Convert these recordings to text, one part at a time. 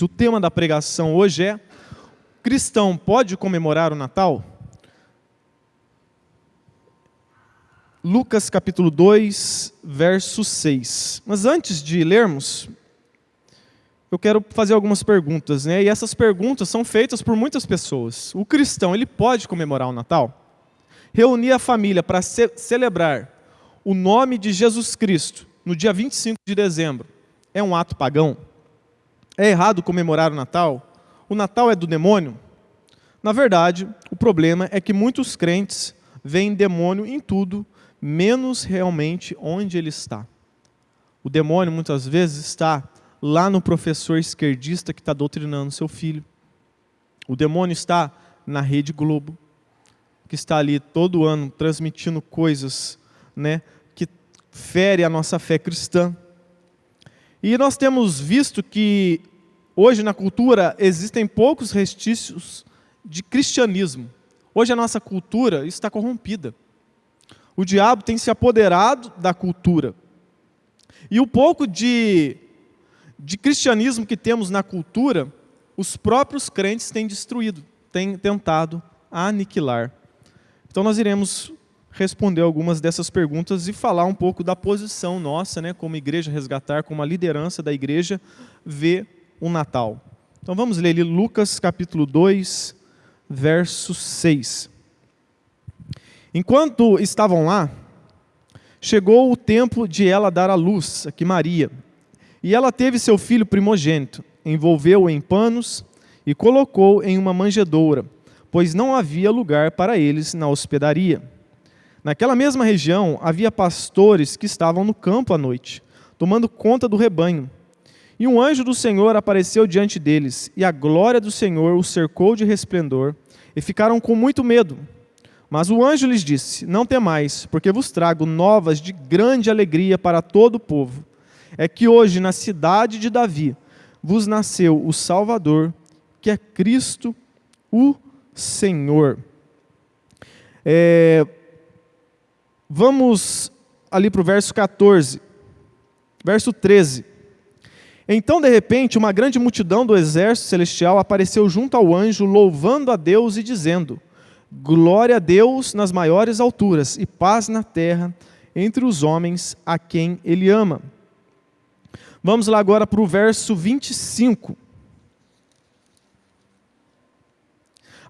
O tema da pregação hoje é: cristão pode comemorar o Natal? Lucas capítulo 2, verso 6. Mas antes de lermos, eu quero fazer algumas perguntas, né? E essas perguntas são feitas por muitas pessoas. O cristão, ele pode comemorar o Natal? Reunir a família para celebrar o nome de Jesus Cristo no dia 25 de dezembro é um ato pagão? É errado comemorar o Natal? O Natal é do demônio? Na verdade, o problema é que muitos crentes veem demônio em tudo, menos realmente onde ele está. O demônio muitas vezes está lá no professor esquerdista que está doutrinando seu filho. O demônio está na Rede Globo, que está ali todo ano transmitindo coisas, né, que ferem a nossa fé cristã. E nós temos visto que hoje na cultura existem poucos restícios de cristianismo. Hoje a nossa cultura está corrompida. O diabo tem se apoderado da cultura. E o pouco de cristianismo que temos na cultura, os próprios crentes têm destruído, têm tentado aniquilar. Então nós iremos responder algumas dessas perguntas e falar um pouco da posição nossa, né, como Igreja Resgatar, como a liderança da igreja vê o Natal. Então vamos ler ali Lucas capítulo 2, verso 6. Enquanto estavam lá, chegou o tempo de ela dar à luz, aqui Maria, e ela teve seu filho primogênito, envolveu-o em panos e colocou em uma manjedoura, pois não havia lugar para eles na hospedaria. Naquela mesma região havia pastores que estavam no campo à noite, tomando conta do rebanho. E um anjo do Senhor apareceu diante deles, e a glória do Senhor os cercou de resplendor, e ficaram com muito medo. Mas o anjo lhes disse: não temais, porque vos trago novas de grande alegria para todo o povo. É que hoje na cidade de Davi vos nasceu o Salvador, que é Cristo o Senhor. Vamos ali para o verso 14, verso 13. Então, de repente, uma grande multidão do exército celestial apareceu junto ao anjo, louvando a Deus e dizendo: glória a Deus nas maiores alturas e paz na terra entre os homens a quem Ele ama. Vamos lá agora para o verso 25.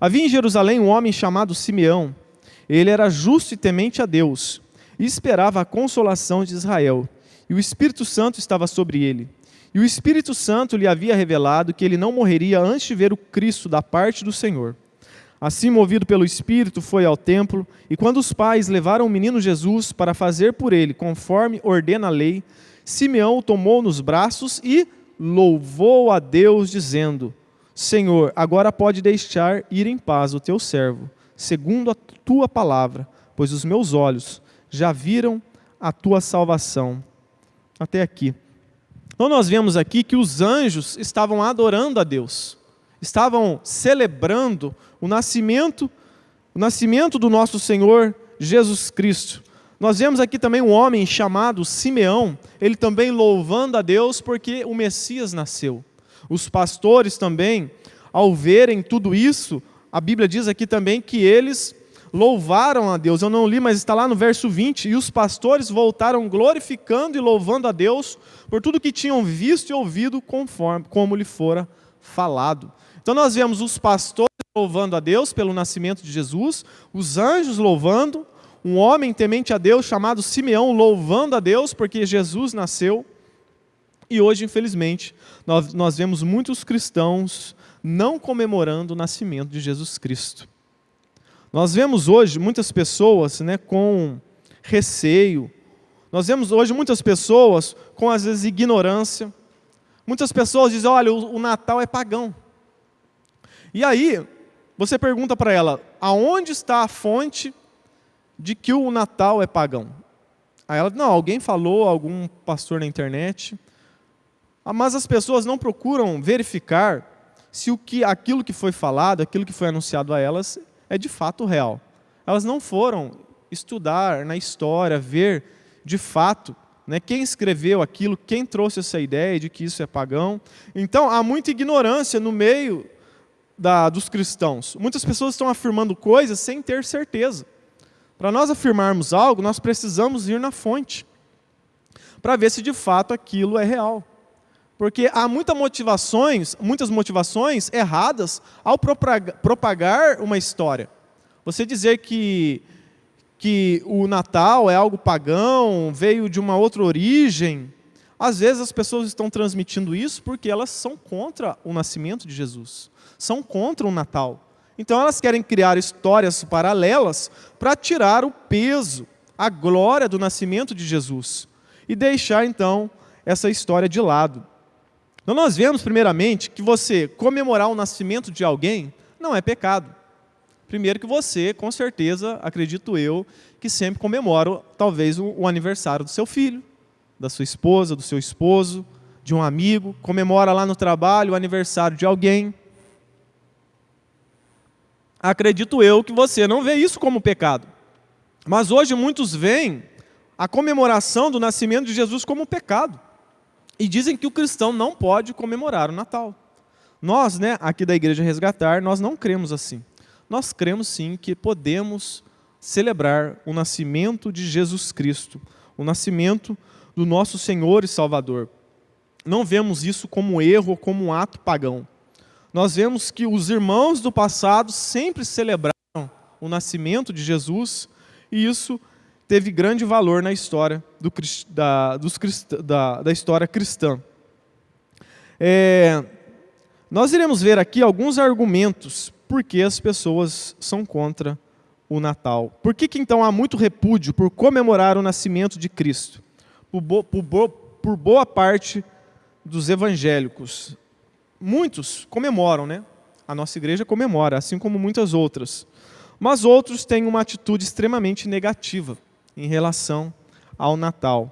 Havia em Jerusalém um homem chamado Simeão. Ele era justo e temente a Deus, e esperava a consolação de Israel. E o Espírito Santo estava sobre ele. E o Espírito Santo lhe havia revelado que ele não morreria antes de ver o Cristo da parte do Senhor. Assim, movido pelo Espírito, foi ao templo, e quando os pais levaram o menino Jesus para fazer por ele, conforme ordena a lei, Simeão o tomou nos braços e louvou a Deus, dizendo: Senhor, agora pode deixar ir em paz o teu servo, segundo a tua palavra, pois os meus olhos já viram a tua salvação. Até aqui. Então nós vemos aqui que os anjos estavam adorando a Deus, estavam celebrando o nascimento do nosso Senhor Jesus Cristo. Nós vemos aqui também um homem chamado Simeão, ele também louvando a Deus porque o Messias nasceu. Os pastores também, ao verem tudo isso, a Bíblia diz aqui também que eles louvaram a Deus. Eu não li, mas está lá no verso 20. E os pastores voltaram glorificando e louvando a Deus por tudo que tinham visto e ouvido como lhe fora falado. Então nós vemos os pastores louvando a Deus pelo nascimento de Jesus, os anjos louvando, um homem temente a Deus chamado Simeão louvando a Deus porque Jesus nasceu. E hoje, infelizmente, nós vemos muitos cristãos não comemorando o nascimento de Jesus Cristo. Nós vemos hoje muitas pessoas, né, com receio. Nós vemos hoje muitas pessoas com, às vezes, ignorância. Muitas pessoas dizem: olha, o Natal é pagão. E aí, você pergunta para ela: aonde está a fonte de que o Natal é pagão? Aí ela: não, alguém falou, algum pastor na internet. Mas as pessoas não procuram verificar se aquilo que foi falado, aquilo que foi anunciado a elas, é de fato real. Elas não foram estudar na história, ver de fato né? Quem escreveu aquilo, quem trouxe essa ideia de que isso é pagão. Então, há muita ignorância no meio dos cristãos. Muitas pessoas estão afirmando coisas sem ter certeza. Para nós afirmarmos algo, nós precisamos ir na fonte, para ver se de fato aquilo é real. Porque há muitas motivações erradas ao propagar uma história. Você dizer que o Natal é algo pagão, veio de uma outra origem, às vezes as pessoas estão transmitindo isso porque elas são contra o nascimento de Jesus, são contra o Natal. Então elas querem criar histórias paralelas para tirar o peso, a glória do nascimento de Jesus e deixar então essa história de lado. Então nós vemos primeiramente que você comemorar o nascimento de alguém não é pecado. Primeiro que você, com certeza, acredito eu, que sempre comemora talvez o aniversário do seu filho, da sua esposa, do seu esposo, de um amigo, comemora lá no trabalho o aniversário de alguém. Acredito eu que você não vê isso como pecado. Mas hoje muitos veem a comemoração do nascimento de Jesus como pecado. E dizem que o cristão não pode comemorar o Natal. Nós, aqui da Igreja Resgatar, nós não cremos assim. Nós cremos sim que podemos celebrar o nascimento de Jesus Cristo, o nascimento do nosso Senhor e Salvador. Não vemos isso como erro ou como um ato pagão. Nós vemos que os irmãos do passado sempre celebraram o nascimento de Jesus e isso teve grande valor na história da história cristã. Nós iremos ver aqui alguns argumentos por que as pessoas são contra o Natal. Por que então há muito repúdio por comemorar o nascimento de Cristo? Por boa parte dos evangélicos. Muitos comemoram, A nossa igreja comemora, assim como muitas outras. Mas outros têm uma atitude extremamente negativa em relação ao Natal.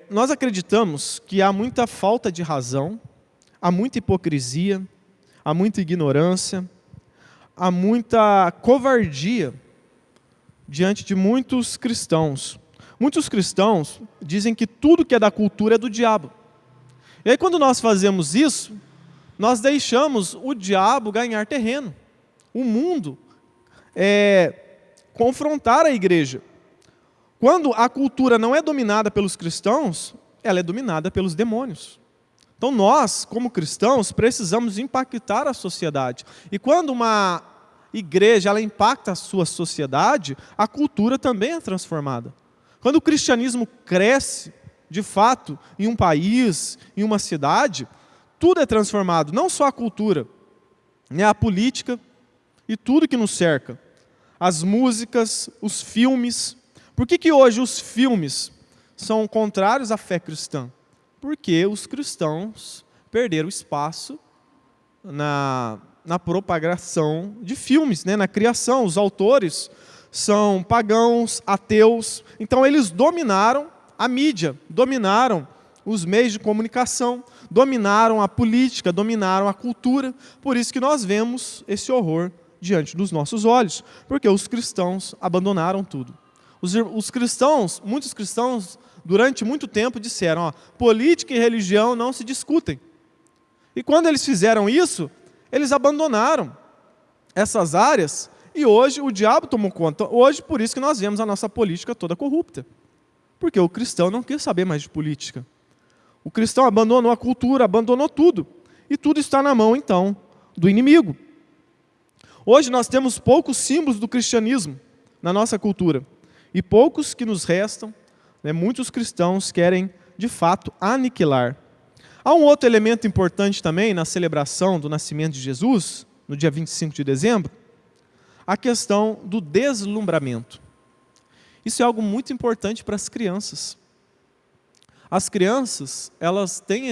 Nós acreditamos que há muita falta de razão, há muita hipocrisia, há muita ignorância, há muita covardia diante de muitos cristãos. Muitos cristãos dizem que tudo que é da cultura é do diabo. E aí quando nós fazemos isso, nós deixamos o diabo ganhar terreno. O mundo confrontar a igreja. Quando a cultura não é dominada pelos cristãos, ela é dominada pelos demônios. Então nós, como cristãos, precisamos impactar a sociedade. E quando uma igreja ela impacta a sua sociedade, a cultura também é transformada. Quando o cristianismo cresce, de fato, em um país, em uma cidade, tudo é transformado, não só a cultura, a política e tudo que nos cerca. As músicas, os filmes. Por que hoje os filmes são contrários à fé cristã? Porque os cristãos perderam espaço na propagação de filmes, na criação. Os autores são pagãos, ateus. Então eles dominaram a mídia, dominaram os meios de comunicação, dominaram a política, dominaram a cultura. Por isso que nós vemos esse horror diante dos nossos olhos, porque os cristãos abandonaram tudo. Muitos cristãos, durante muito tempo, disseram, política e religião não se discutem. E quando eles fizeram isso, eles abandonaram essas áreas e hoje o diabo tomou conta. Hoje, por isso que nós vemos a nossa política toda corrupta. Porque o cristão não quer saber mais de política. O cristão abandonou a cultura, abandonou tudo. E tudo está na mão, então, do inimigo. Hoje nós temos poucos símbolos do cristianismo na nossa cultura. E poucos que nos restam, muitos cristãos querem, de fato, aniquilar. Há um outro elemento importante também na celebração do nascimento de Jesus, no dia 25 de dezembro, a questão do deslumbramento. Isso é algo muito importante para as crianças. As crianças, elas têm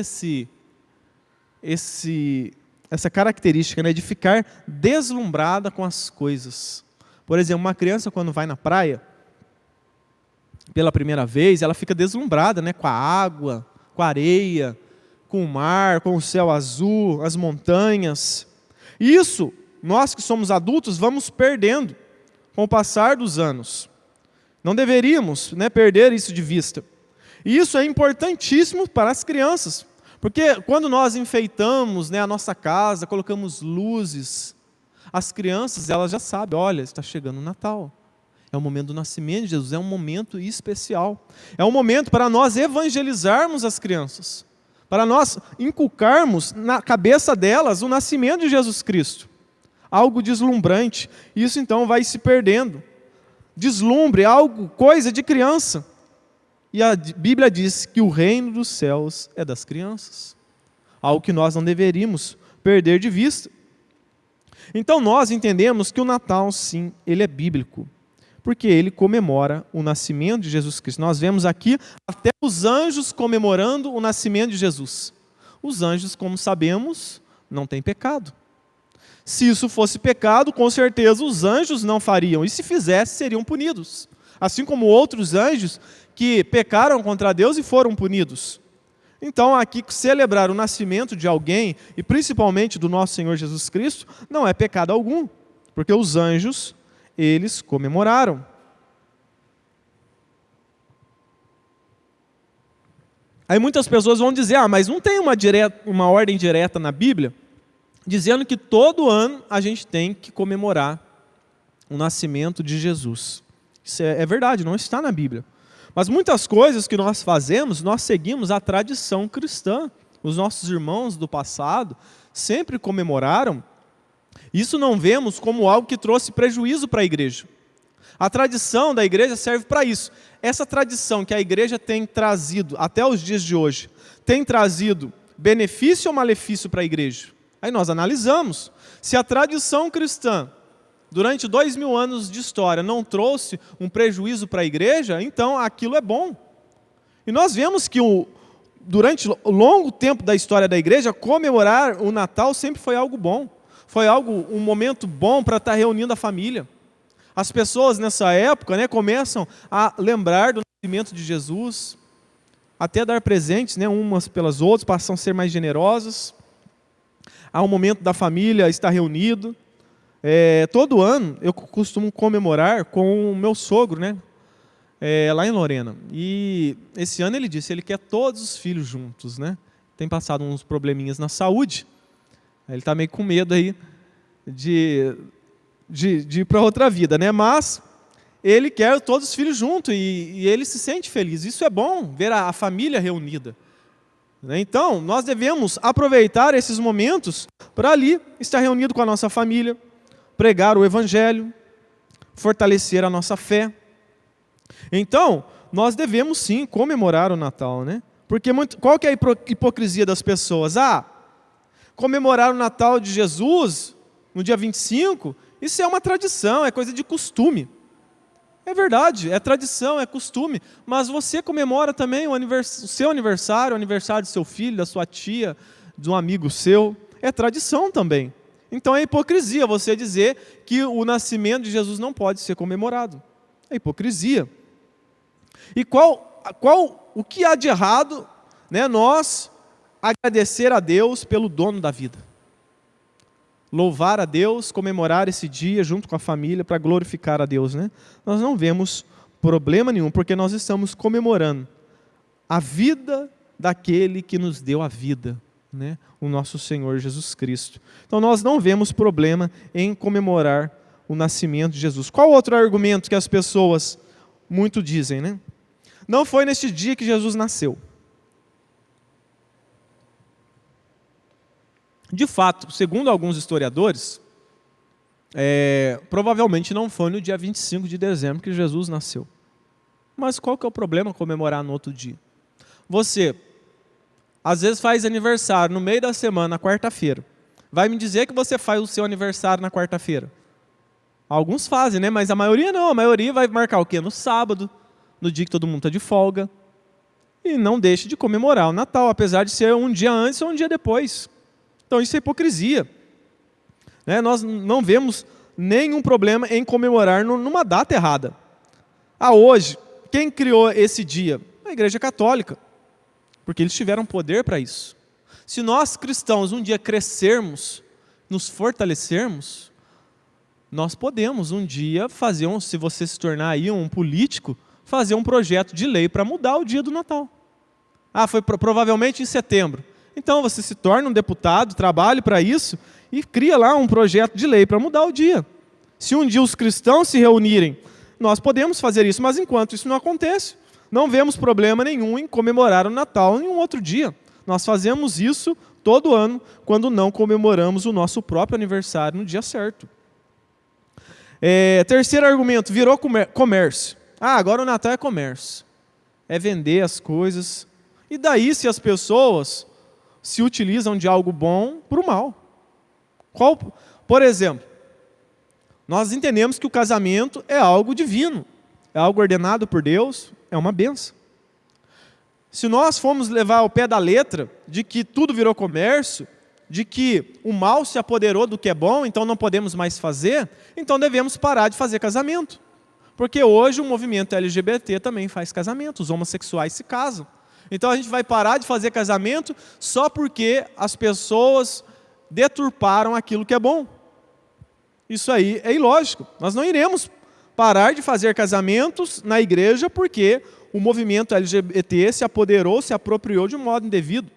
essa característica de ficar deslumbrada com as coisas. Por exemplo, uma criança quando vai na praia, pela primeira vez, ela fica deslumbrada com a água, com a areia, com o mar, com o céu azul, as montanhas. E isso, nós que somos adultos, vamos perdendo com o passar dos anos. Não deveríamos, né, perder isso de vista. E isso é importantíssimo para as crianças, porque quando nós enfeitamos, né, a nossa casa, colocamos luzes, as crianças, elas já sabem, olha, está chegando o Natal. É o momento do nascimento de Jesus, é um momento especial. É um momento para nós evangelizarmos as crianças, para nós inculcarmos na cabeça delas o nascimento de Jesus Cristo. Algo deslumbrante. Isso então vai se perdendo. Deslumbre, algo, coisa de criança. E a Bíblia diz que o reino dos céus é das crianças. Algo que nós não deveríamos perder de vista. Então nós entendemos que o Natal, sim, ele é bíblico, porque ele comemora o nascimento de Jesus Cristo. Nós vemos aqui até os anjos comemorando o nascimento de Jesus. Os anjos, como sabemos, não têm pecado. Se isso fosse pecado, com certeza os anjos não fariam, e se fizesse, seriam punidos. Assim como outros anjos que pecaram contra Deus e foram punidos. Então, aqui, celebrar o nascimento de alguém, e principalmente do nosso Senhor Jesus Cristo, não é pecado algum, porque os anjos, eles comemoraram. Aí muitas pessoas vão dizer, mas não tem uma ordem direta na Bíblia, dizendo que todo ano a gente tem que comemorar o nascimento de Jesus. Isso é verdade, não está na Bíblia. Mas muitas coisas que nós fazemos, nós seguimos a tradição cristã. Os nossos irmãos do passado sempre comemoraram. Isso não vemos como algo que trouxe prejuízo para a igreja. A tradição da igreja serve para isso. Essa tradição que a igreja tem trazido até os dias de hoje, tem trazido benefício ou malefício para a igreja? Aí nós analisamos. Se a tradição cristã, durante 2000 anos de história, não trouxe um prejuízo para a igreja, então aquilo é bom. E nós vemos que durante o longo tempo da história da igreja, comemorar o Natal sempre foi algo bom. Foi um momento bom para estar reunindo a família. As pessoas nessa época, né, começam a lembrar do nascimento de Jesus, até dar presentes, né, umas pelas outras, passam a ser mais generosas. Há um momento da família estar reunido. Todo ano eu costumo comemorar com o meu sogro, né, lá em Lorena. E esse ano ele disse, ele quer todos os filhos juntos, né? Tem passado uns probleminhas na saúde. Ele está meio com medo aí de ir para outra vida, né? Mas ele quer todos os filhos juntos e ele se sente feliz. Isso é bom, ver a família reunida. Então, nós devemos aproveitar esses momentos para ali estar reunido com a nossa família, pregar o Evangelho, fortalecer a nossa fé. Então, nós devemos sim comemorar o Natal, né? Porque qual que é a hipocrisia das pessoas? Comemorar o Natal de Jesus no dia 25, isso é uma tradição, é coisa de costume. É verdade, é tradição, é costume, mas você comemora também o seu aniversário, o aniversário do seu filho, da sua tia, de um amigo seu, é tradição também. Então é hipocrisia você dizer que o nascimento de Jesus não pode ser comemorado. É hipocrisia. E o que há de errado, né, nós agradecer a Deus pelo dono da vida? Louvar a Deus, comemorar esse dia junto com a família para glorificar a Deus, né? Nós não vemos problema nenhum, porque nós estamos comemorando a vida daquele que nos deu a vida, né? O nosso Senhor Jesus Cristo. Então nós não vemos problema em comemorar o nascimento de Jesus. Qual outro argumento que as pessoas muito dizem, né? Não foi neste dia que Jesus nasceu. De fato, segundo alguns historiadores, provavelmente não foi no dia 25 de dezembro que Jesus nasceu. Mas qual que é o problema comemorar no outro dia? Você, às vezes, faz aniversário no meio da semana, na quarta-feira. Vai me dizer que você faz o seu aniversário na quarta-feira? Alguns fazem, né? Mas a maioria não. A maioria vai marcar o quê? No sábado, no dia que todo mundo está de folga. E não deixe de comemorar o Natal, apesar de ser um dia antes ou um dia depois. Então isso é hipocrisia. Né? Nós não vemos nenhum problema em comemorar numa data errada. Hoje, quem criou esse dia? A Igreja Católica. Porque eles tiveram poder para isso. Se nós cristãos um dia crescermos, nos fortalecermos, Nós podemos um dia fazer, se você se tornar aí um político, fazer um projeto de lei para mudar o dia do Natal. Foi provavelmente em setembro. Então você se torna um deputado, trabalhe para isso e cria lá um projeto de lei para mudar o dia. Se um dia os cristãos se reunirem, nós podemos fazer isso, mas enquanto isso não acontece, não vemos problema nenhum em comemorar o Natal em um outro dia. Nós fazemos isso todo ano, quando não comemoramos o nosso próprio aniversário no dia certo. Terceiro argumento, virou comércio. Agora o Natal é comércio. É vender as coisas. E daí se as pessoas se utilizam de algo bom para o mal? Por exemplo, nós entendemos que o casamento é algo divino, é algo ordenado por Deus, é uma bênção. Se nós formos levar ao pé da letra de que tudo virou comércio, de que o mal se apoderou do que é bom, então não podemos mais fazer, então devemos parar de fazer casamento. Porque hoje o movimento LGBT também faz casamento, os homossexuais se casam. Então a gente vai parar de fazer casamento só porque as pessoas deturparam aquilo que é bom. Isso aí é ilógico. Nós não iremos parar de fazer casamentos na igreja porque o movimento LGBT se apoderou, se apropriou de um modo indevido.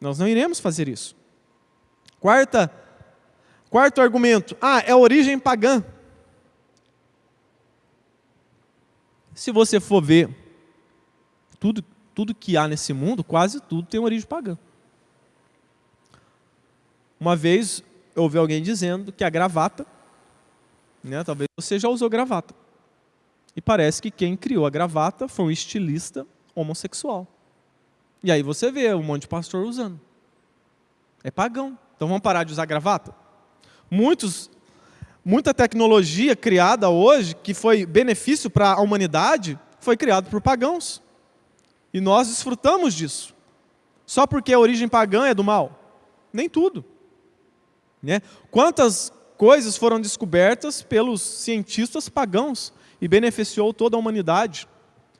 Nós não iremos fazer isso. Quarto argumento. É a origem pagã. Se você for ver tudo que há nesse mundo, quase tudo tem origem pagã. Uma vez eu ouvi alguém dizendo que a gravata, talvez você já usou gravata, e parece que quem criou a gravata foi um estilista homossexual. E aí você vê um monte de pastor usando. É pagão. Então vamos parar de usar gravata? Muita tecnologia criada hoje, que foi benefício para a humanidade, foi criada por pagãos. E nós desfrutamos disso. Só porque a origem pagã é do mal? Nem tudo. Quantas coisas foram descobertas pelos cientistas pagãos e beneficiou toda a humanidade?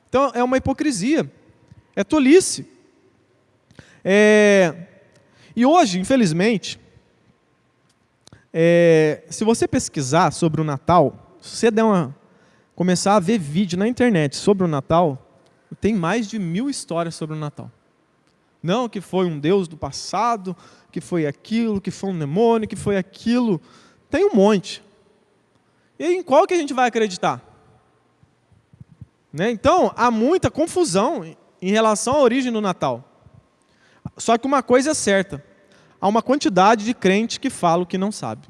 Então é uma hipocrisia, é tolice. E hoje, infelizmente, se você pesquisar sobre o Natal, se você começar a ver vídeo na internet sobre o Natal, tem mais de 1000 histórias sobre o Natal. Não que foi um Deus do passado, que foi aquilo, que foi um demônio, que foi aquilo. Tem um monte. E em qual que a gente vai acreditar? Então, há muita confusão em relação à origem do Natal. Só que uma coisa é certa. Há uma quantidade de crente que fala o que não sabe.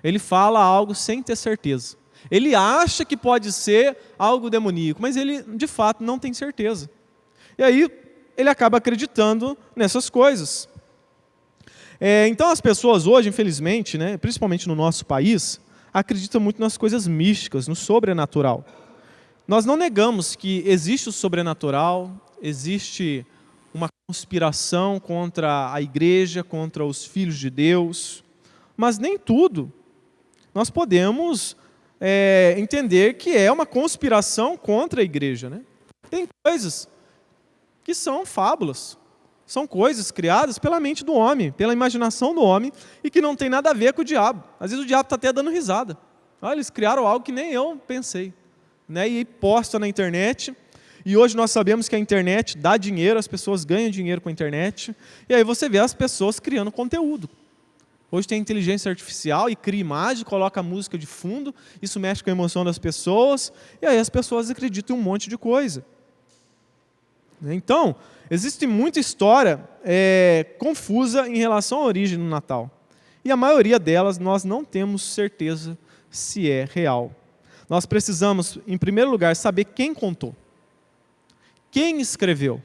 Ele fala algo sem ter certeza. Ele acha que pode ser algo demoníaco, mas ele, de fato, não tem certeza. E aí, ele acaba acreditando nessas coisas. Então, as pessoas hoje, infelizmente, principalmente no nosso país, acreditam muito nas coisas místicas, no sobrenatural. Nós não negamos que existe o sobrenatural, existe uma conspiração contra a igreja, contra os filhos de Deus, mas nem tudo nós podemos entender que é uma conspiração contra a igreja. Tem coisas que são fábulas, são coisas criadas pela mente do homem, pela imaginação do homem, e que não tem nada a ver com o diabo. Às vezes o diabo está até dando risada. Eles criaram algo que nem eu pensei. E posta na internet, e hoje nós sabemos que a internet dá dinheiro, as pessoas ganham dinheiro com a internet, e aí você vê as pessoas criando conteúdo. Hoje tem inteligência artificial e cria imagem, coloca música de fundo, isso mexe com a emoção das pessoas, e aí as pessoas acreditam em um monte de coisa. Então, existe muita história confusa em relação à origem do Natal. E a maioria delas nós não temos certeza se é real. Nós precisamos, em primeiro lugar, saber quem contou. Quem escreveu?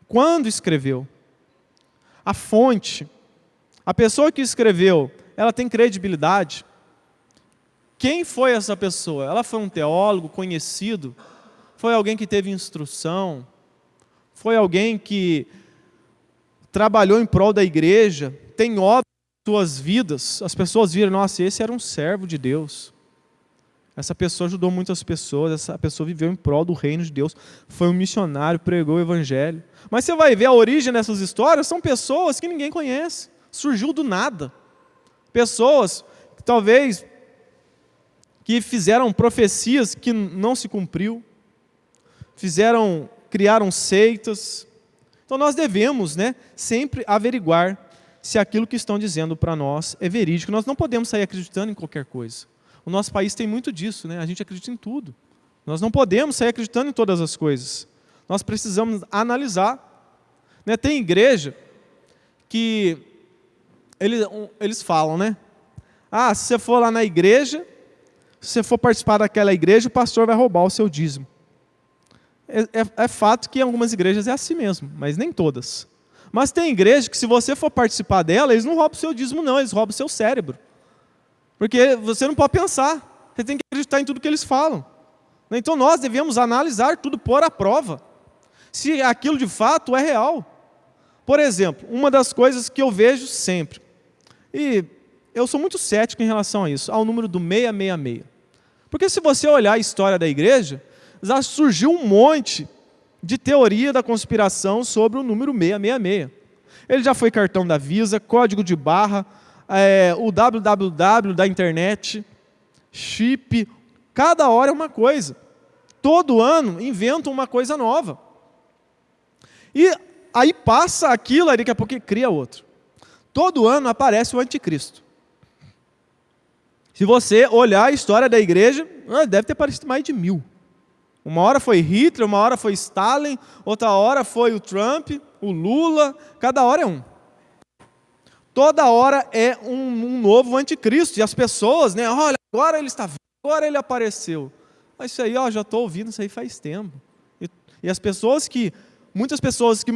Quando escreveu? A fonte. A pessoa que escreveu, ela tem credibilidade? Quem foi essa pessoa? Ela foi um teólogo conhecido? Foi alguém que teve instrução? Foi alguém que trabalhou em prol da igreja? Tem obra em suas vidas? As pessoas viram, nossa, esse era um servo de Deus. Essa pessoa ajudou muitas pessoas, essa pessoa viveu em prol do reino de Deus, foi um missionário, pregou o evangelho. Mas você vai ver a origem dessas histórias, são pessoas que ninguém conhece, surgiu do nada. Pessoas que talvez que fizeram profecias que não se cumpriu, criaram seitas. Então nós devemos, sempre averiguar se aquilo que estão dizendo para nós é verídico. Nós não podemos sair acreditando em qualquer coisa. O nosso país tem muito disso, a gente acredita em tudo. Nós não podemos sair acreditando em todas as coisas. Nós precisamos analisar. Tem igreja que eles falam, se você for lá na igreja, se você for participar daquela igreja, o pastor vai roubar o seu dízimo. É fato que em algumas igrejas é assim mesmo, mas nem todas. Mas tem igreja que se você for participar dela, eles não roubam o seu dízimo não, eles roubam o seu cérebro. Porque você não pode pensar, você tem que acreditar em tudo que eles falam. Então nós devemos analisar tudo, pôr à prova, se aquilo de fato é real. Por exemplo, uma das coisas que eu vejo sempre, e eu sou muito cético em relação a isso, ao número do 666. Porque se você olhar a história da igreja, já surgiu um monte de teoria da conspiração sobre o número 666. Ele já foi cartão da Visa, código de barra, o www da internet, chip, cada hora é uma coisa. Todo ano inventam uma coisa nova. E aí passa aquilo, aí daqui a pouco cria outro. Todo ano aparece o anticristo. Se você olhar a história da igreja, deve ter aparecido mais de 1000. Uma hora foi Hitler, uma hora foi Stalin, outra hora foi o Trump, o Lula, cada hora é um. Toda hora é um novo anticristo. E as pessoas, olha, agora ele está vivo, agora ele apareceu. Mas isso aí, já estou ouvindo isso aí faz tempo. E as pessoas muitas pessoas que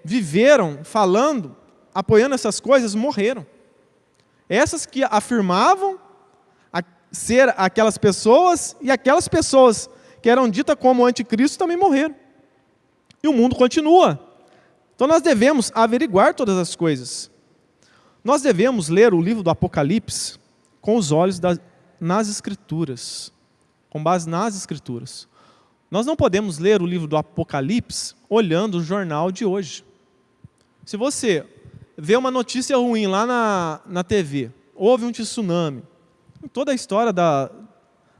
viveram falando, apoiando essas coisas, morreram. Essas que afirmavam ser aquelas pessoas, e aquelas pessoas que eram ditas como anticristo também morreram. E o mundo continua. Então nós devemos averiguar todas as coisas. Nós devemos ler o livro do Apocalipse com os olhos nas Escrituras, com base nas Escrituras. Nós não podemos ler o livro do Apocalipse olhando o jornal de hoje. Se você vê uma notícia ruim lá na TV, houve um tsunami. Em toda a história da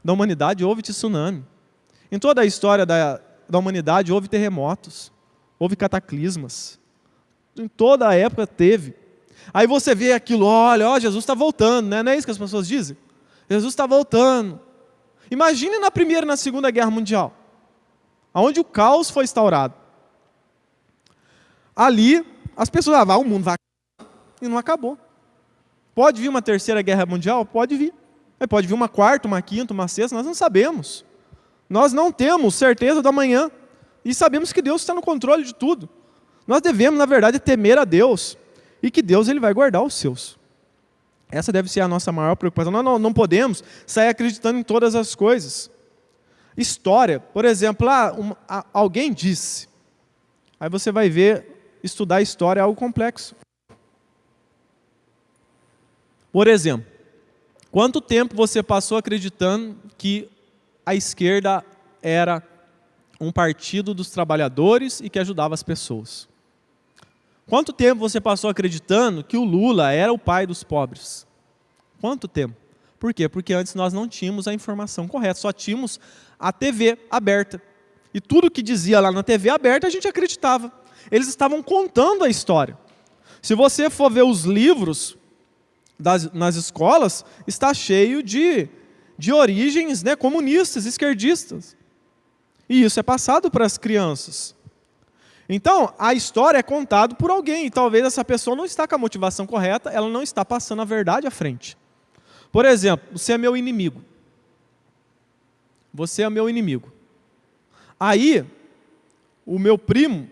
humanidade houve tsunami. Em toda a história da humanidade houve terremotos, houve cataclismas. Em toda a época teve. Aí você vê aquilo, olha, Jesus está voltando, não é isso que as pessoas dizem? Jesus está voltando. Imagine na Primeira e na Segunda Guerra Mundial, onde o caos foi instaurado. Ali, as pessoas o mundo vai acabar, e não acabou. Pode vir uma Terceira Guerra Mundial? Pode vir. Pode vir uma quarta, uma quinta, uma sexta, nós não sabemos. Nós não temos certeza do amanhã. E sabemos que Deus está no controle de tudo. Nós devemos, na verdade, temer a Deus. E que Deus ele vai guardar os seus. Essa deve ser a nossa maior preocupação. Nós não podemos sair acreditando em todas as coisas. História, por exemplo, alguém disse. Aí você vai ver, estudar história é algo complexo. Por exemplo, quanto tempo você passou acreditando que a esquerda era um partido dos trabalhadores e que ajudava as pessoas? Quanto tempo você passou acreditando que o Lula era o pai dos pobres? Quanto tempo? Por quê? Porque antes nós não tínhamos a informação correta, só tínhamos a TV aberta. E tudo que dizia lá na TV aberta a gente acreditava. Eles estavam contando a história. Se você for ver os livros nas escolas, está cheio de origens comunistas, esquerdistas. E isso é passado para as crianças. Então, a história é contada por alguém, e talvez essa pessoa não está com a motivação correta, ela não está passando a verdade à frente. Por exemplo, você é meu inimigo. Você é meu inimigo. Aí, o meu primo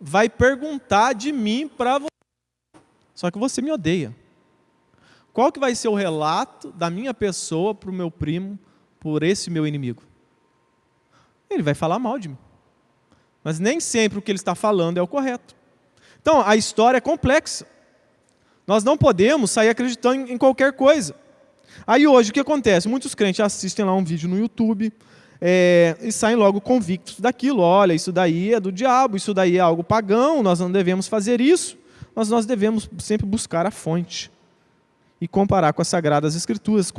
vai perguntar de mim para você. Só que você me odeia. Qual que vai ser o relato da minha pessoa para o meu primo, por esse meu inimigo? Ele vai falar mal de mim. Mas nem sempre o que ele está falando é o correto. Então, a história é complexa. Nós não podemos sair acreditando em qualquer coisa. Aí hoje, o que acontece? Muitos crentes assistem lá um vídeo no YouTube e saem logo convictos daquilo. Olha, isso daí é do diabo, isso daí é algo pagão, nós não devemos fazer isso, mas nós devemos sempre buscar a fonte. e comparar com as Sagradas Escrituras,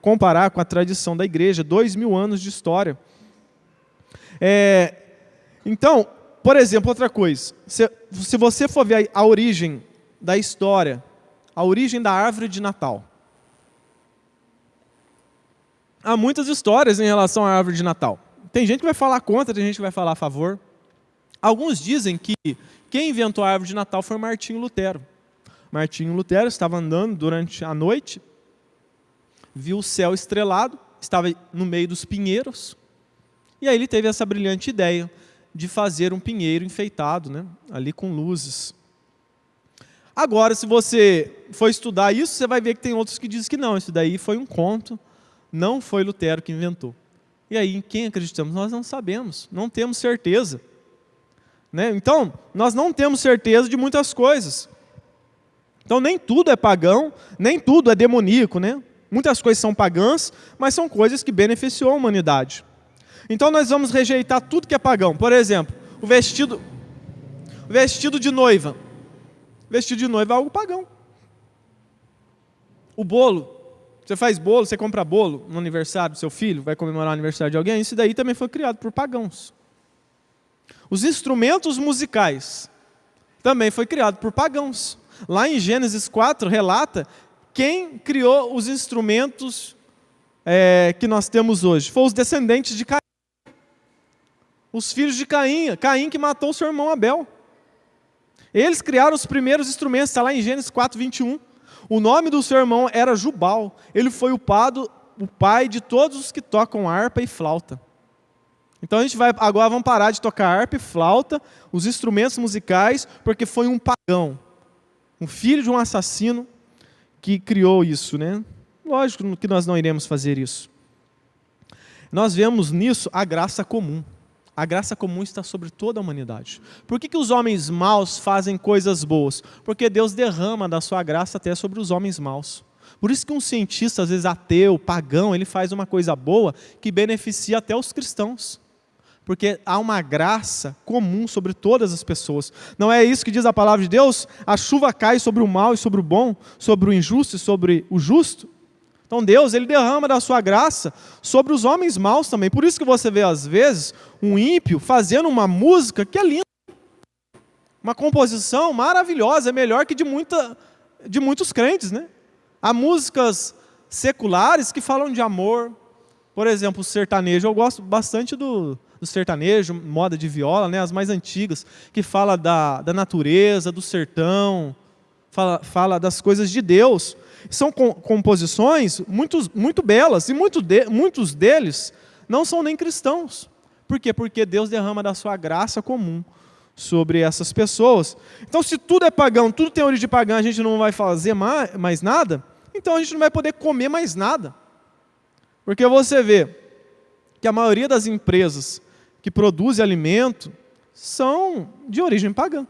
comparar com a tradição da igreja, 2000 anos de história. Então, por exemplo, outra coisa, se você for ver a origem da história, a origem da árvore de Natal, há muitas histórias em relação à árvore de Natal. Tem gente que vai falar contra, tem gente que vai falar a favor. Alguns dizem que quem inventou a árvore de Natal foi Martinho Lutero. Martinho Lutero estava andando durante a noite, viu o céu estrelado, estava no meio dos pinheiros, e aí ele teve essa brilhante ideia de fazer um pinheiro enfeitado, né, ali com luzes. Agora, se você for estudar isso, você vai ver que tem outros que dizem que não, isso daí foi um conto, não foi Lutero que inventou. E aí, em quem acreditamos? Nós não sabemos, não temos certeza. Né? Então, nós não temos certeza de muitas coisas. Então, nem tudo é pagão, nem tudo é demoníaco. Né? Muitas coisas são pagãs, mas são coisas que beneficiam a humanidade. Então, nós vamos rejeitar tudo que é pagão. Por exemplo, o vestido de noiva. O vestido de noiva é algo pagão. O bolo. Você faz bolo, você compra bolo no aniversário do seu filho, vai comemorar o aniversário de alguém, isso daí também foi criado por pagãos. Os instrumentos musicais também foi criado por pagãos. Lá em Gênesis 4 relata quem criou os instrumentos que nós temos hoje. Foram os descendentes de Caim. Os filhos de Caim. Caim que matou o seu irmão Abel. Eles criaram os primeiros instrumentos, está lá em Gênesis 4, 21. O nome do seu irmão era Jubal. Ele foi o pai de todos os que tocam harpa e flauta. Então agora vamos parar de tocar harpa e flauta, os instrumentos musicais, porque foi um pagão, um filho de um assassino que criou isso, né? Lógico que nós não iremos fazer isso. Nós vemos nisso a graça comum. A graça comum está sobre toda a humanidade. Por que os homens maus fazem coisas boas? Porque Deus derrama da sua graça até sobre os homens maus. Por isso que um cientista, às vezes ateu, pagão, ele faz uma coisa boa que beneficia até os cristãos. Porque há uma graça comum sobre todas as pessoas. Não é isso que diz a palavra de Deus? A chuva cai sobre o mal e sobre o bom, sobre o injusto e sobre o justo. Então Deus, ele derrama da sua graça sobre os homens maus também. Por isso que você vê, às vezes, um ímpio fazendo uma música que é linda. Uma composição maravilhosa, é melhor que de muitos crentes, né? Há músicas seculares que falam de amor. Por exemplo, o sertanejo. Eu gosto bastante do sertanejo, moda de viola, né? As mais antigas, que fala da natureza, do sertão, fala das coisas de Deus. São composições muito belas, e muitos deles não são nem cristãos. Por quê? Porque Deus derrama da sua graça comum sobre essas pessoas. Então, se tudo é pagão, tudo tem origem pagã, a gente não vai fazer mais nada, então a gente não vai poder comer mais nada. Porque você vê que a maioria das empresas que produzem alimento são de origem pagã.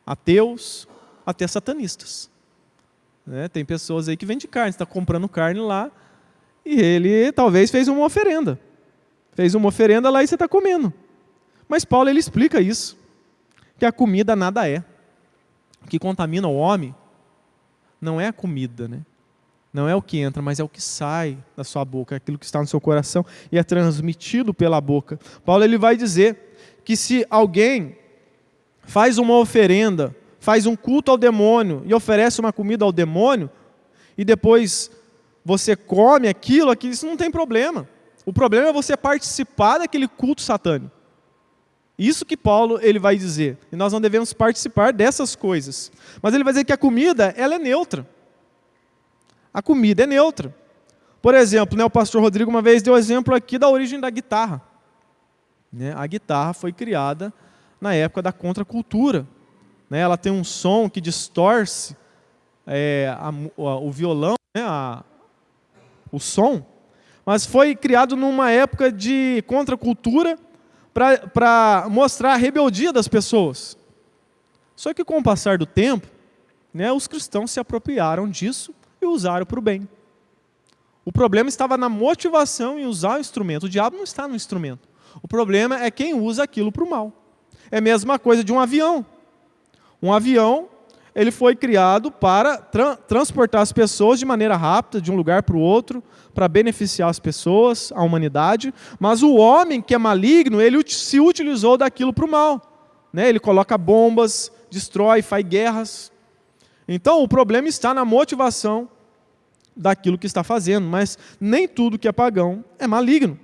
Ateus, até satanistas. Né? Tem pessoas aí que vendem carne, você está comprando carne lá, e ele talvez fez uma oferenda. Fez uma oferenda lá e você está comendo. Mas Paulo ele explica isso, que a comida nada é. O que contamina o homem não é a comida, né? Não é o que entra, mas é o que sai da sua boca, é aquilo que está no seu coração e é transmitido pela boca. Paulo ele vai dizer que se alguém faz uma oferenda, faz um culto ao demônio e oferece uma comida ao demônio, e depois você come aquilo, isso não tem problema. O problema é você participar daquele culto satânico. Isso que Paulo ele vai dizer. E nós não devemos participar dessas coisas. Mas ele vai dizer que a comida ela é neutra. A comida é neutra. Por exemplo, né, o pastor Rodrigo uma vez deu exemplo aqui da origem da guitarra. Né? A guitarra foi criada na época da contracultura. Né? Ela tem um som que distorce o violão, né? O som. Mas foi criado numa época de contracultura para mostrar a rebeldia das pessoas. Só que com o passar do tempo, né, os cristãos se apropriaram disso e usaram para o bem. O problema estava na motivação em usar o instrumento. O diabo não está no instrumento. O problema é quem usa aquilo para o mal. É a mesma coisa de um avião. Um avião ele foi criado para transportar as pessoas de maneira rápida, de um lugar para o outro, para beneficiar as pessoas, a humanidade. Mas o homem que é maligno, ele se utilizou daquilo para o mal, né? Ele coloca bombas, destrói, faz guerras. Então o problema está na motivação daquilo que está fazendo, mas nem tudo que é pagão é maligno.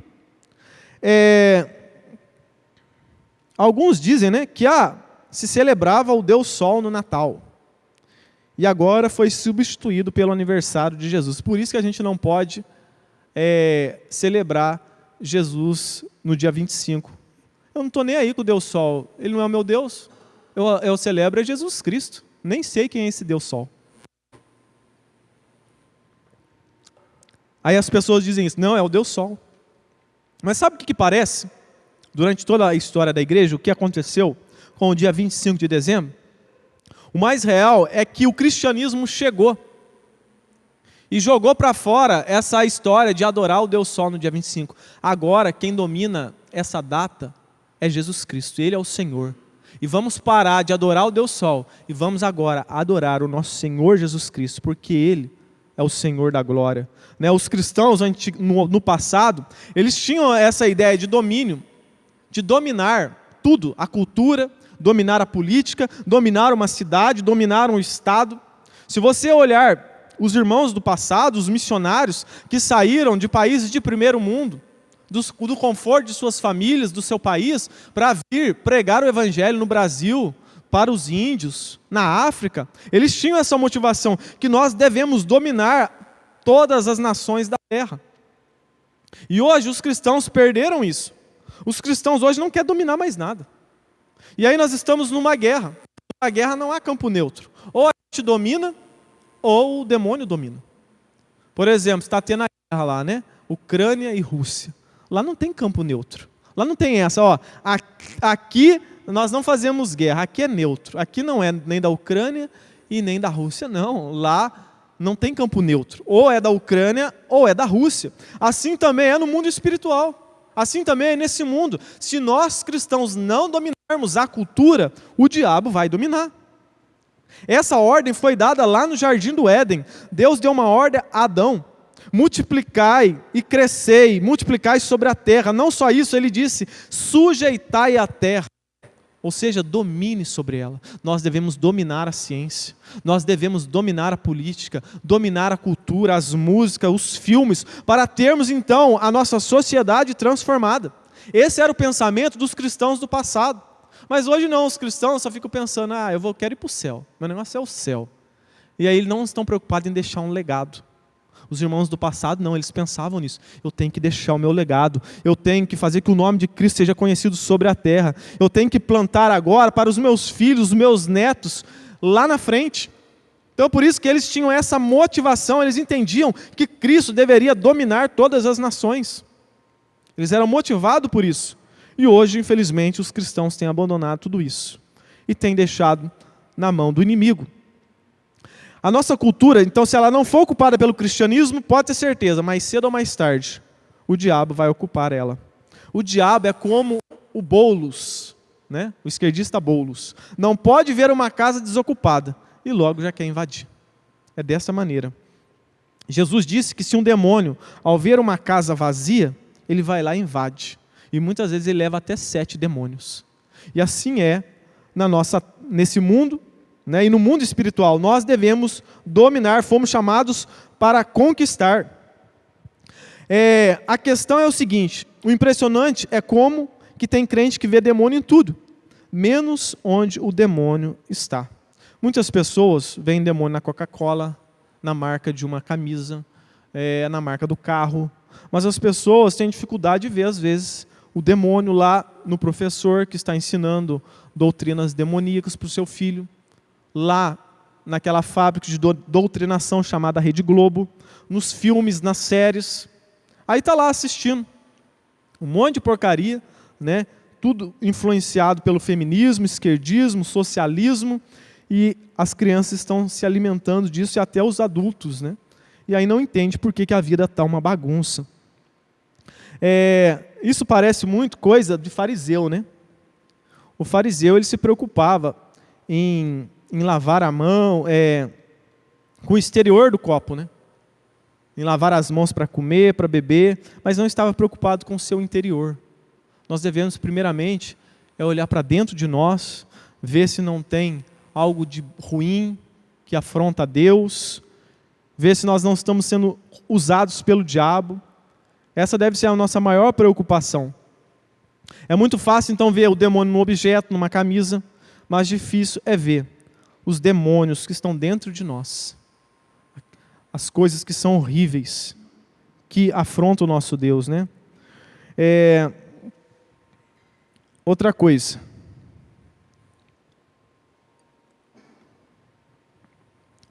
Alguns dizem, né, que se celebrava o Deus Sol no Natal. E agora foi substituído pelo aniversário de Jesus. Por isso que a gente não pode celebrar Jesus no dia 25. Eu não estou nem aí com o Deus Sol. Ele não é o meu Deus. Eu celebro Jesus Cristo. Nem sei quem é esse Deus Sol. Aí as pessoas dizem isso. Não, é o Deus Sol. Mas sabe o que parece? Durante toda a história da igreja, o que aconteceu com o dia 25 de dezembro? O mais real é que o cristianismo chegou e jogou para fora essa história de adorar o Deus Sol no dia 25. Agora, quem domina essa data é Jesus Cristo, Ele é o Senhor. E vamos parar de adorar o Deus Sol e vamos agora adorar o nosso Senhor Jesus Cristo, porque Ele é o Senhor da glória. Os cristãos no passado, eles tinham essa ideia de domínio, de dominar tudo, a cultura, dominar a política, dominar uma cidade, dominar um estado. Se você olhar os irmãos do passado, os missionários que saíram de países de primeiro mundo, do conforto de suas famílias, do seu país, para vir pregar o evangelho no Brasil, para os índios, na África, eles tinham essa motivação, que nós devemos dominar todas as nações da terra. E hoje os cristãos perderam isso. Os cristãos hoje não querem dominar mais nada. E aí nós estamos numa guerra. Na guerra não há campo neutro. Ou a gente domina, ou o demônio domina. Por exemplo, está tendo a guerra lá, né? Ucrânia e Rússia. Lá não tem campo neutro. Lá não tem essa, aqui nós não fazemos guerra, aqui é neutro. Aqui não é nem da Ucrânia e nem da Rússia, não. Lá não tem campo neutro. Ou é da Ucrânia ou é da Rússia. Assim também é no mundo espiritual. Assim também é nesse mundo. Se nós cristãos não dominarmos a cultura, o diabo vai dominar. Essa ordem foi dada lá no Jardim do Éden. Deus deu uma ordem a Adão: multiplicai e crescei, multiplicai sobre a terra. Não só isso, ele disse: sujeitai a terra. Ou seja, domine sobre ela. Nós devemos dominar a ciência, nós devemos dominar a política, dominar a cultura, as músicas, os filmes, para termos então a nossa sociedade transformada. Esse era o pensamento dos cristãos do passado. Mas hoje não, os cristãos só ficam pensando: eu quero ir para o céu, meu negócio é o céu. E aí eles não estão preocupados em deixar um legado. Os irmãos do passado não, eles pensavam nisso. Eu tenho que deixar o meu legado. Eu tenho que fazer que o nome de Cristo seja conhecido sobre a terra. Eu tenho que plantar agora para os meus filhos, os meus netos, lá na frente. Então por isso que eles tinham essa motivação, eles entendiam que Cristo deveria dominar todas as nações. Eles eram motivados por isso. E hoje, infelizmente, os cristãos têm abandonado tudo isso. E têm deixado na mão do inimigo. A nossa cultura, então, se ela não for ocupada pelo cristianismo, pode ter certeza, mais cedo ou mais tarde, o diabo vai ocupar ela. O diabo é como o Boulos, né? O esquerdista Boulos. Não pode ver uma casa desocupada e logo já quer invadir. É dessa maneira. Jesus disse que se um demônio, ao ver uma casa vazia, ele vai lá e invade. E muitas vezes ele leva até 7 demônios. E assim é nesse mundo, né? E no mundo espiritual, nós devemos dominar, fomos chamados para conquistar. A questão é o seguinte: o impressionante é como que tem crente que vê demônio em tudo, menos onde o demônio está. Muitas pessoas veem demônio na Coca-Cola, na marca de uma camisa, na marca do carro, mas as pessoas têm dificuldade de ver, às vezes, o demônio lá no professor que está ensinando doutrinas demoníacas para o seu filho, lá naquela fábrica de doutrinação chamada Rede Globo, nos filmes, nas séries. Aí está lá assistindo um monte de porcaria, né? Tudo influenciado pelo feminismo, esquerdismo, socialismo, e as crianças estão se alimentando disso, e até os adultos, né? E aí não entende por que a vida está uma bagunça. Isso parece muito coisa de fariseu, né? O fariseu, ele se preocupava em em lavar a mão, com o exterior do copo, né? Em lavar as mãos para comer, para beber, mas não estava preocupado com o seu interior. Nós devemos, primeiramente, olhar para dentro de nós, ver se não tem algo de ruim que afronta a Deus, ver se nós não estamos sendo usados pelo diabo. Essa deve ser a nossa maior preocupação. É muito fácil, então, ver o demônio num objeto, numa camisa, mas difícil é ver os demônios que estão dentro de nós. As coisas que são horríveis, que afrontam o nosso Deus, né? Outra coisa.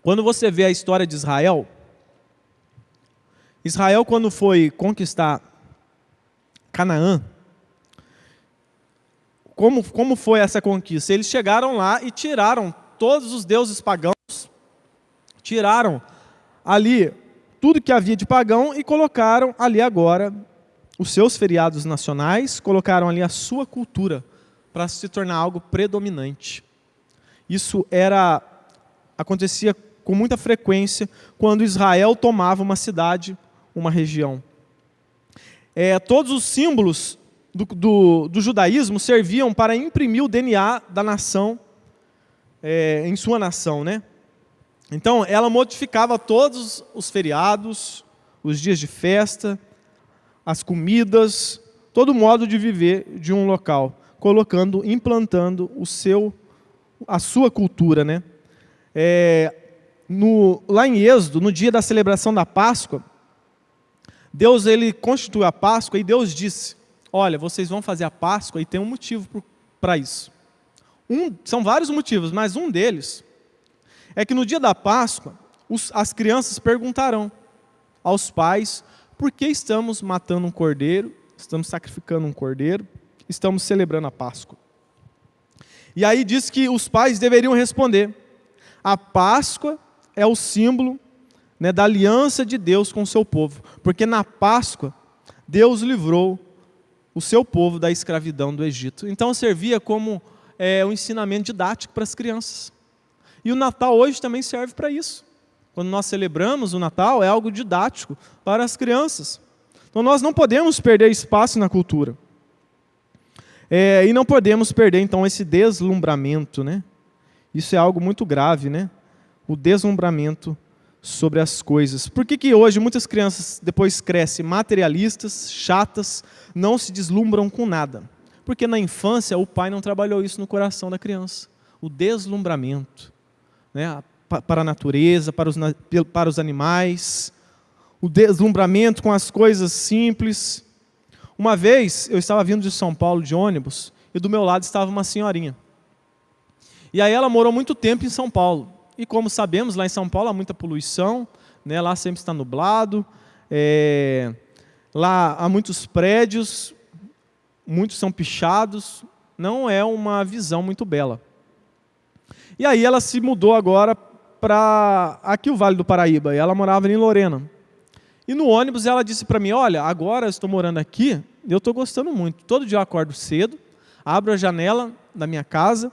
Quando você vê a história de Israel, quando foi conquistar Canaã, como foi essa conquista? Eles chegaram lá e tiraram todos os deuses pagãos, tiraram ali tudo que havia de pagão e colocaram ali agora os seus feriados nacionais, colocaram ali a sua cultura para se tornar algo predominante. Isso acontecia com muita frequência quando Israel tomava uma cidade, uma região. Todos os símbolos do judaísmo serviam para imprimir o DNA da nação em sua nação, né? Então, ela modificava todos os feriados, os dias de festa, as comidas, todo o modo de viver de um local, implantando a sua cultura, né? Lá em Êxodo, no dia da celebração da Páscoa, Deus ele constituiu a Páscoa e Deus disse: olha, vocês vão fazer a Páscoa e tem um motivo para isso. São vários motivos, mas um deles é que no dia da Páscoa, as crianças perguntarão aos pais por que estamos matando um cordeiro, estamos sacrificando um cordeiro, estamos celebrando a Páscoa. E aí diz que os pais deveriam responder: a Páscoa é o símbolo, né, da aliança de Deus com o seu povo, porque na Páscoa Deus livrou o seu povo da escravidão do Egito. Então servia como um ensinamento didático para as crianças. E o Natal hoje também serve para isso. Quando nós celebramos o Natal, é algo didático para as crianças. Então nós não podemos perder espaço na cultura. E não podemos perder, então, esse deslumbramento, né? Isso é algo muito grave, né? O deslumbramento sobre as coisas. Por que hoje muitas crianças depois crescem materialistas, chatas, não se deslumbram com nada? Porque na infância o pai não trabalhou isso no coração da criança. O deslumbramento, né? Para a natureza, para os animais, o deslumbramento com as coisas simples. Uma vez eu estava vindo de São Paulo de ônibus e do meu lado estava uma senhorinha. E aí ela morou muito tempo em São Paulo. E como sabemos, lá em São Paulo há muita poluição, né? Lá sempre está nublado, lá há muitos prédios, muitos são pichados, não é uma visão muito bela. E aí ela se mudou agora para aqui o Vale do Paraíba, e ela morava ali em Lorena. E no ônibus ela disse para mim: olha, agora eu estou morando aqui, eu estou gostando muito. Todo dia eu acordo cedo, abro a janela da minha casa,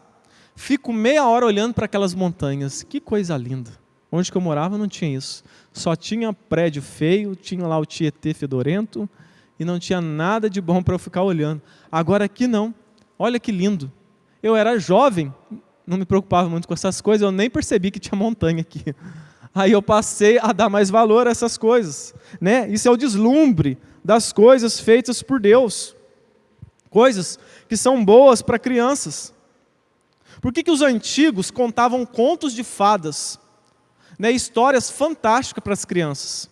fico meia hora olhando para aquelas montanhas. Que coisa linda. Onde que eu morava não tinha isso. Só tinha prédio feio, tinha lá o Tietê fedorento, e não tinha nada de bom para eu ficar olhando. Agora aqui não. Olha que lindo. Eu era jovem, não me preocupava muito com essas coisas, eu nem percebi que tinha montanha aqui. Aí eu passei a dar mais valor a essas coisas, né? Isso é o deslumbre das coisas feitas por Deus. Coisas que são boas para crianças. Por que os antigos contavam contos de fadas, né? Histórias fantásticas para as crianças?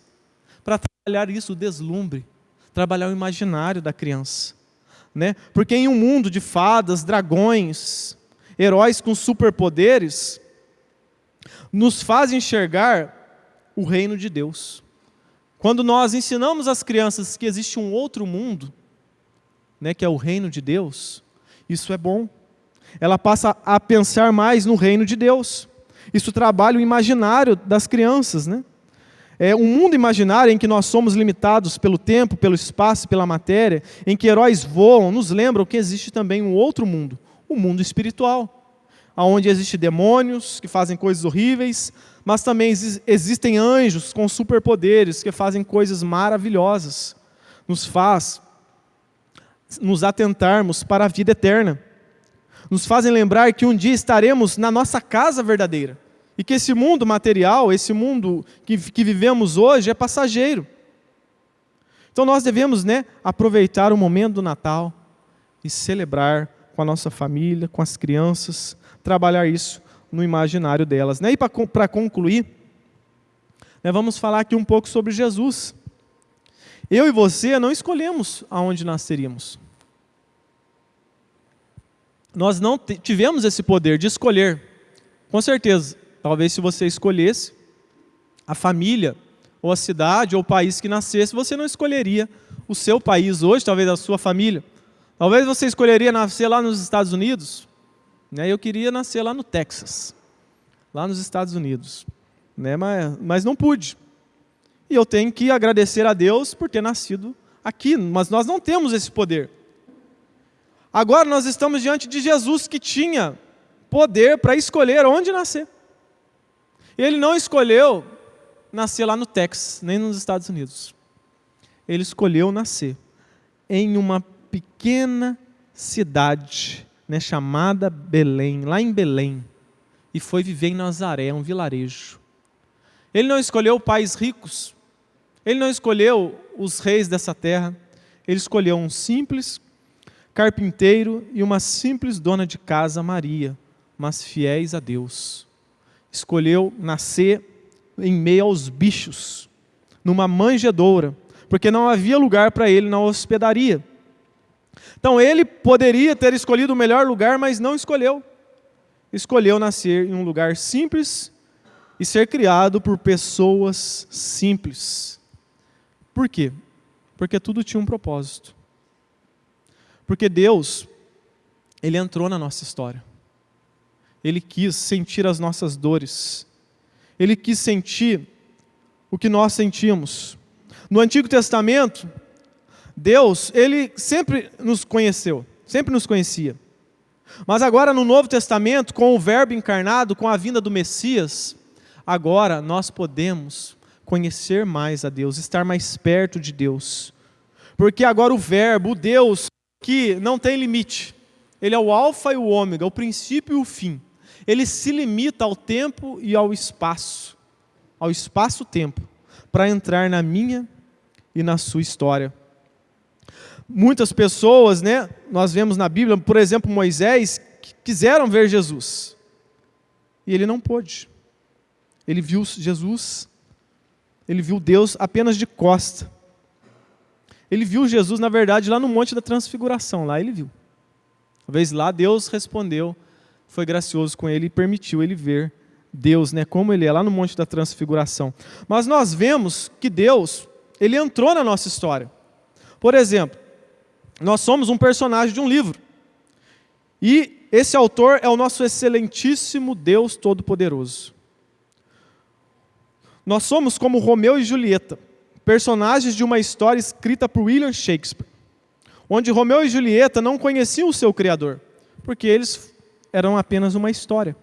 Para trabalhar isso, o deslumbre, trabalhar o imaginário da criança, né? Porque em um mundo de fadas, dragões, heróis com superpoderes, nos faz enxergar o reino de Deus. Quando nós ensinamos às crianças que existe um outro mundo, né, que é o reino de Deus, isso é bom. Ela passa a pensar mais no reino de Deus. Isso trabalha o imaginário das crianças, né? Um mundo imaginário em que nós somos limitados pelo tempo, pelo espaço, pela matéria, em que heróis voam, nos lembram que existe também um outro mundo, o mundo espiritual, onde existem demônios que fazem coisas horríveis, mas também existem anjos com superpoderes que fazem coisas maravilhosas. Nos faz nos atentarmos para a vida eterna. Nos fazem lembrar que um dia estaremos na nossa casa verdadeira. E que esse mundo material, esse mundo que vivemos hoje é passageiro. Então nós devemos, aproveitar o momento do Natal e celebrar com a nossa família, com as crianças, trabalhar isso no imaginário delas. E para concluir, vamos falar aqui um pouco sobre Jesus. Eu e você não escolhemos aonde nasceríamos. Nós não tivemos esse poder de escolher. Com certeza, talvez se você escolhesse a família, ou a cidade, ou o país que nascesse, você não escolheria o seu país hoje, talvez a sua família. Talvez você escolheria nascer lá nos Estados Unidos. Eu queria nascer lá no Texas, lá nos Estados Unidos. Mas não pude. E eu tenho que agradecer a Deus por ter nascido aqui, mas nós não temos esse poder. Agora nós estamos diante de Jesus, que tinha poder para escolher onde nascer. Ele não escolheu nascer lá no Texas, nem nos Estados Unidos. Ele escolheu nascer em uma pequena cidade, chamada Belém, lá em Belém, e foi viver em Nazaré, um vilarejo. Ele não escolheu pais ricos, ele não escolheu os reis dessa terra, ele escolheu um simples carpinteiro e uma simples dona de casa, Maria, mas fiéis a Deus. Escolheu nascer em meio aos bichos, numa manjedoura, porque não havia lugar para ele na hospedaria. Então ele poderia ter escolhido o melhor lugar, mas não escolheu. Escolheu nascer em um lugar simples e ser criado por pessoas simples. Por quê? Porque tudo tinha um propósito. Porque Deus, Ele entrou na nossa história. Ele quis sentir as nossas dores. Ele quis sentir o que nós sentimos. No Antigo Testamento, Deus, Ele sempre nos conheceu, sempre nos conhecia. Mas agora no Novo Testamento, com o Verbo encarnado, com a vinda do Messias, agora nós podemos conhecer mais a Deus, estar mais perto de Deus. Porque agora o Verbo, o Deus que não tem limite, Ele é o alfa e o ômega, o princípio e o fim. Ele se limita ao tempo e ao espaço-tempo, para entrar na minha e na sua história. Muitas pessoas, nós vemos na Bíblia, por exemplo, Moisés, que quiseram ver Jesus. E ele não pôde. Ele viu Jesus, ele viu Deus apenas de costa. Ele viu Jesus, na verdade, lá no Monte da Transfiguração, lá ele viu. Talvez lá Deus respondeu, foi gracioso com ele e permitiu ele ver Deus, como ele é, lá no Monte da Transfiguração. Mas nós vemos que Deus, Ele entrou na nossa história. Por exemplo, nós somos um personagem de um livro. E esse autor é o nosso excelentíssimo Deus Todo-Poderoso. Nós somos como Romeu e Julieta, personagens de uma história escrita por William Shakespeare, onde Romeu e Julieta não conheciam o seu Criador, porque eles eram apenas uma história.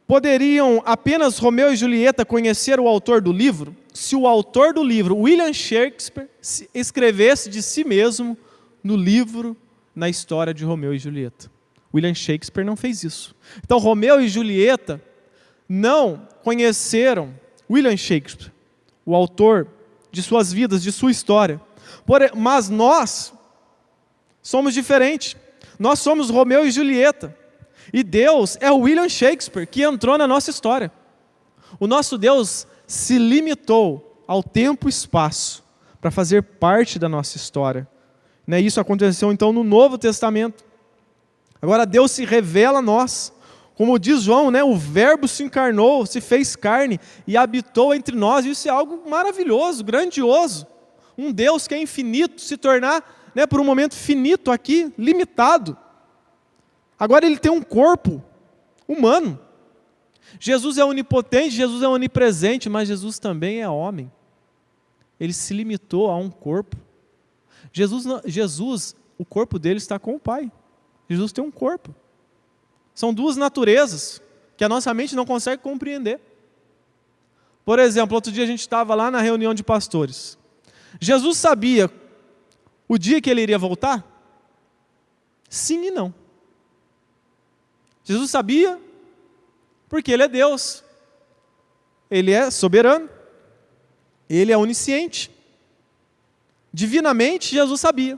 Poderiam apenas Romeu e Julieta conhecer o autor do livro, se o autor do livro, William Shakespeare, escrevesse de si mesmo no livro, na história de Romeu e Julieta. William Shakespeare não fez isso. Então Romeu e Julieta não conheceram William Shakespeare, o autor de suas vidas, de sua história. Mas nós somos diferentes. Nós somos Romeu e Julieta. E Deus é o William Shakespeare que entrou na nossa história. O nosso Deus se limitou ao tempo e espaço para fazer parte da nossa história. Isso aconteceu então no Novo Testamento. Agora Deus se revela a nós. Como diz João, o Verbo se encarnou, se fez carne e habitou entre nós. Isso é algo maravilhoso, grandioso. Um Deus que é infinito se tornar, por um momento finito aqui, limitado. Agora ele tem um corpo humano. Jesus é onipotente, Jesus é onipresente, mas Jesus também é homem. Ele se limitou a um corpo. Jesus, o corpo dele está com o Pai. Jesus tem um corpo. São duas naturezas que a nossa mente não consegue compreender. Por exemplo, outro dia a gente estava lá na reunião de pastores. Jesus sabia o dia que ele iria voltar? Sim e não. Jesus sabia porque ele é Deus. Ele é soberano. Ele é onisciente. Divinamente, Jesus sabia.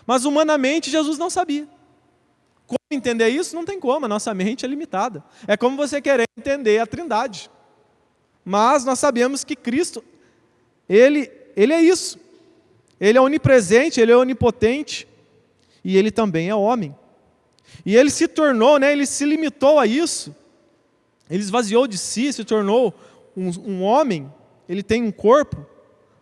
Mas humanamente, Jesus não sabia. Como entender isso? Não tem como, a nossa mente é limitada. É como você querer entender a Trindade. Mas nós sabemos que Cristo, Ele é isso. Ele é onipresente, Ele é onipotente. E Ele também é homem. E Ele se tornou, Ele se limitou a isso. Ele esvaziou de si, se tornou um homem. Ele tem um corpo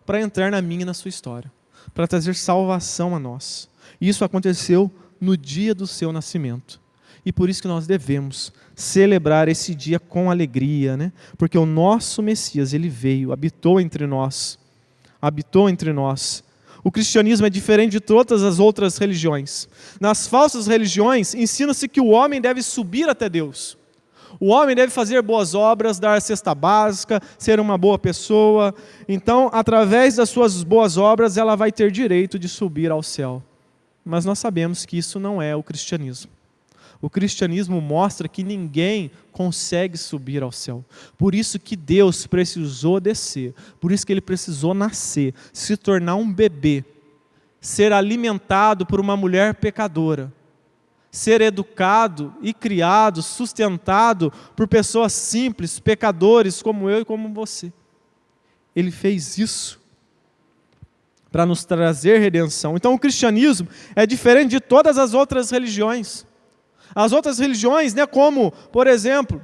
para entrar na minha e na sua história. Para trazer salvação a nós. E isso aconteceu no dia do seu nascimento. E por isso que nós devemos celebrar esse dia com alegria, Porque o nosso Messias, ele veio, habitou entre nós. Habitou entre nós. O cristianismo é diferente de todas as outras religiões. Nas falsas religiões, ensina-se que o homem deve subir até Deus. O homem deve fazer boas obras, dar a cesta básica, ser uma boa pessoa. Então, através das suas boas obras, ela vai ter direito de subir ao céu. Mas nós sabemos que isso não é o cristianismo. O cristianismo mostra que ninguém consegue subir ao céu. Por isso que Deus precisou descer. Por isso que Ele precisou nascer, se tornar um bebê, ser alimentado por uma mulher pecadora, ser educado e criado, sustentado por pessoas simples, pecadores como eu e como você. Ele fez isso para nos trazer redenção. Então o cristianismo é diferente de todas as outras religiões. As outras religiões, como, por exemplo,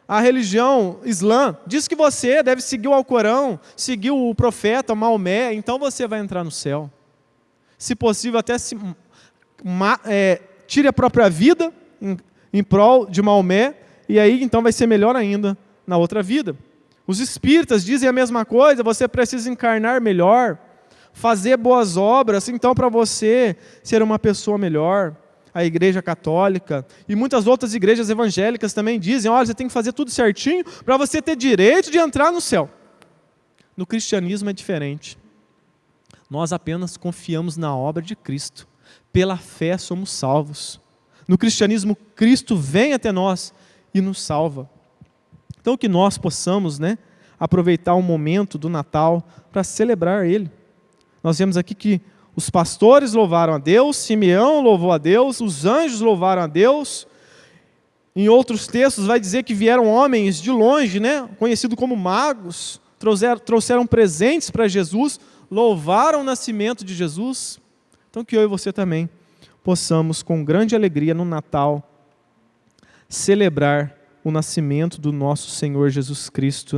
a religião islã, diz que você deve seguir o Alcorão, seguir o profeta Maomé, então você vai entrar no céu. Se possível, até tire a própria vida em prol de Maomé, e aí então vai ser melhor ainda na outra vida. Os espíritas dizem a mesma coisa, você precisa encarnar melhor, fazer boas obras, então para você ser uma pessoa melhor. A igreja católica e muitas outras igrejas evangélicas também dizem, olha, você tem que fazer tudo certinho para você ter direito de entrar no céu. No cristianismo é diferente. Nós apenas confiamos na obra de Cristo. Pela fé somos salvos. No cristianismo, Cristo vem até nós e nos salva. Então que nós possamos, aproveitar o momento do Natal para celebrar Ele. Nós vemos aqui que os pastores louvaram a Deus, Simeão louvou a Deus, os anjos louvaram a Deus. Em outros textos vai dizer que vieram homens de longe, conhecidos como magos, trouxeram presentes para Jesus, louvaram o nascimento de Jesus. Então que eu e você também possamos, com grande alegria no Natal, celebrar o nascimento do nosso Senhor Jesus Cristo,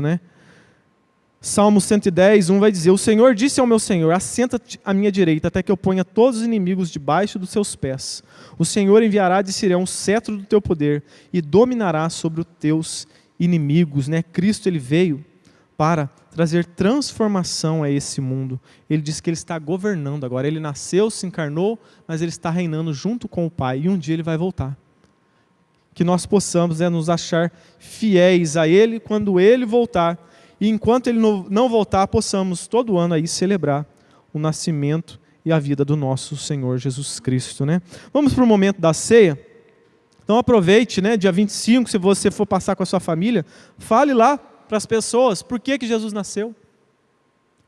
Salmo 110, 1 vai dizer, o Senhor disse ao meu Senhor, assenta-te à minha direita, até que eu ponha todos os inimigos debaixo dos seus pés. O Senhor enviará de Sião o cetro do teu poder e dominará sobre os teus inimigos. Cristo ele veio para trazer transformação a esse mundo. Ele diz que Ele está governando agora. Ele nasceu, se encarnou, mas Ele está reinando junto com o Pai. E um dia Ele vai voltar. Que nós possamos nos achar fiéis a Ele quando Ele voltar. E enquanto Ele não voltar, possamos todo ano aí celebrar o nascimento e a vida do nosso Senhor Jesus Cristo. Vamos para o momento da ceia. Então aproveite, dia 25, se você for passar com a sua família, fale lá para as pessoas por que Jesus nasceu.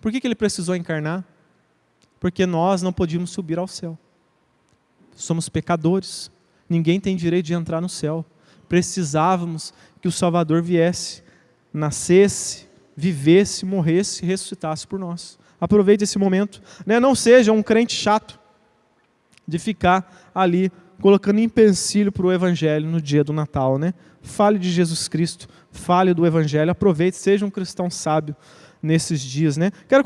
Por que Ele precisou encarnar? Porque nós não podíamos subir ao céu. Somos pecadores. Ninguém tem direito de entrar no céu. Precisávamos que o Salvador viesse, nascesse, vivesse, morresse e ressuscitasse por nós. Aproveite esse momento. Não seja um crente chato de ficar ali colocando empecilho para o Evangelho no dia do Natal. Fale de Jesus Cristo, fale do Evangelho, aproveite, seja um cristão sábio nesses dias. Quero